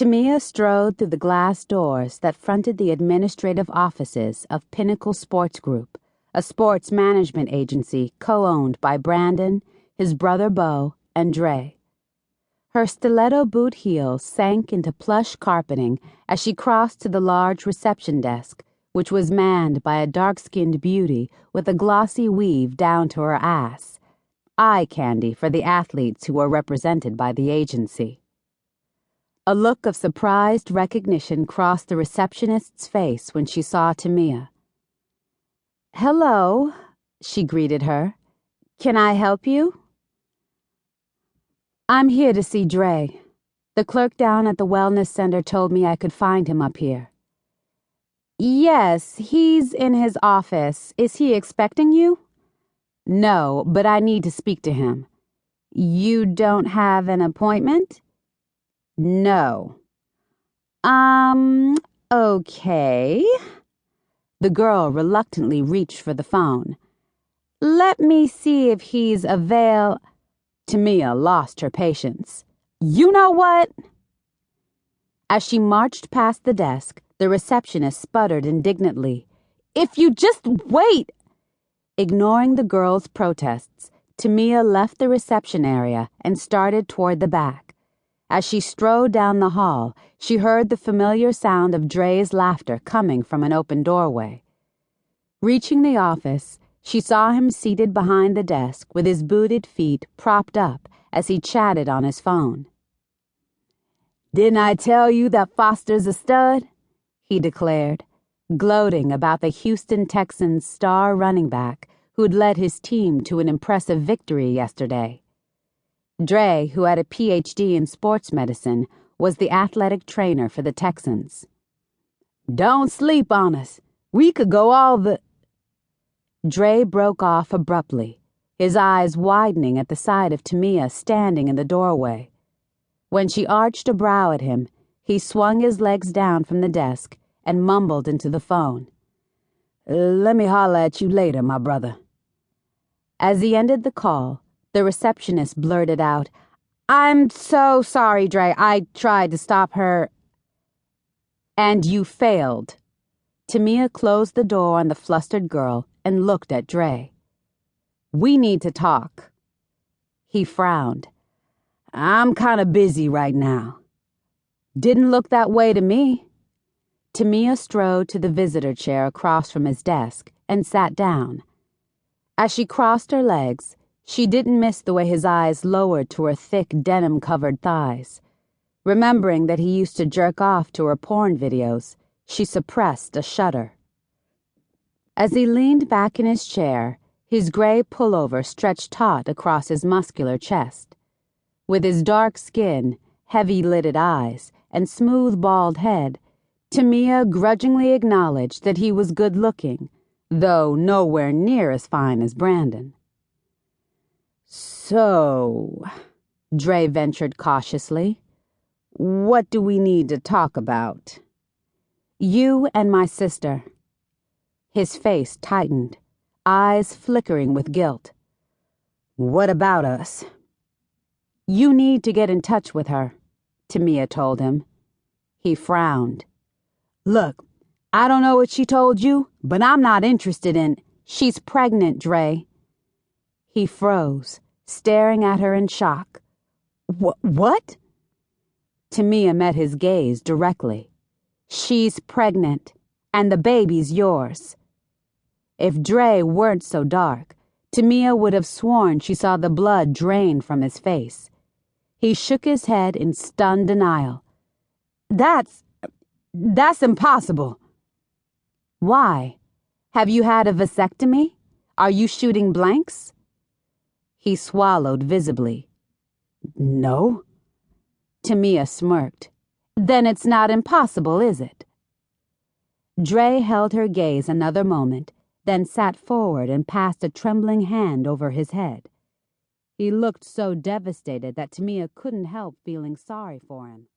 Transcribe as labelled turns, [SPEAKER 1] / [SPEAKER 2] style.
[SPEAKER 1] Tamia strode through the glass doors that fronted the administrative offices of Pinnacle Sports Group, a sports management agency co-owned by Brandon, his brother Beau, and Dre. Her stiletto boot heels sank into plush carpeting as she crossed to the large reception desk, which was manned by a dark-skinned beauty with a glossy weave down to her ass, eye candy for the athletes who were represented by the agency. A look of surprised recognition crossed the receptionist's face when she saw Tamia. "Hello," she greeted her. "Can I help you?" "I'm here to see Dre. The clerk down at the wellness center told me I could find him up here." "Yes, he's in his office. Is he expecting you?" "No, but I need to speak to him." "You don't have an appointment?" "No." Okay." The girl reluctantly reached for the phone. "Let me see if he's Tamia lost her patience. "You know what?" As she marched past the desk, the receptionist sputtered indignantly. "If you just wait!" Ignoring the girl's protests, Tamia left the reception area and started toward the back. As she strode down the hall, she heard the familiar sound of Dre's laughter coming from an open doorway. Reaching the office, she saw him seated behind the desk with his booted feet propped up as he chatted on his phone. "Didn't I tell you that Foster's a stud?" he declared, gloating about the Houston Texans' star running back who'd led his team to an impressive victory yesterday. Dre, who had a PhD in sports medicine, was the athletic trainer for the Texans. "Don't sleep on us. We could go all the—" Dre broke off abruptly, his eyes widening at the sight of Tamia standing in the doorway. When she arched a brow at him, he swung his legs down from the desk and mumbled into the phone. "Let me holler at you later, my brother." As he ended the call, the receptionist blurted out, "I'm so sorry, Dre. I tried to stop her." "And you failed." Tamia closed the door on the flustered girl and looked at Dre. "We need to talk." He frowned. "I'm kinda busy right now." "Didn't look that way to me." Tamia strode to the visitor chair across from his desk and sat down. As she crossed her legs, she didn't miss the way his eyes lowered to her thick denim-covered thighs. Remembering that he used to jerk off to her porn videos, she suppressed a shudder. As he leaned back in his chair, his gray pullover stretched taut across his muscular chest. With his dark skin, heavy-lidded eyes, and smooth bald head, Tamia grudgingly acknowledged that he was good-looking, though nowhere near as fine as Brandon. "So," Dre ventured cautiously, "what do we need to talk about?" "You and my sister." His face tightened, eyes flickering with guilt. "What about us?" "You need to get in touch with her," Tamia told him. He frowned. "Look, I don't know what she told you, but I'm not interested in—" "She's pregnant, Dre." He froze, staring at her in shock. What? Tamia met his gaze directly. "She's pregnant, and the baby's yours." If Dre weren't so dark, Tamia would have sworn she saw the blood drain from his face. He shook his head in stunned denial. That's impossible." "Why? Have you had a vasectomy? Are you shooting blanks?" He swallowed visibly. "No." Tamia smirked. "Then it's not impossible, is it?" Dre held her gaze another moment, then sat forward and passed a trembling hand over his head. He looked so devastated that Tamia couldn't help feeling sorry for him.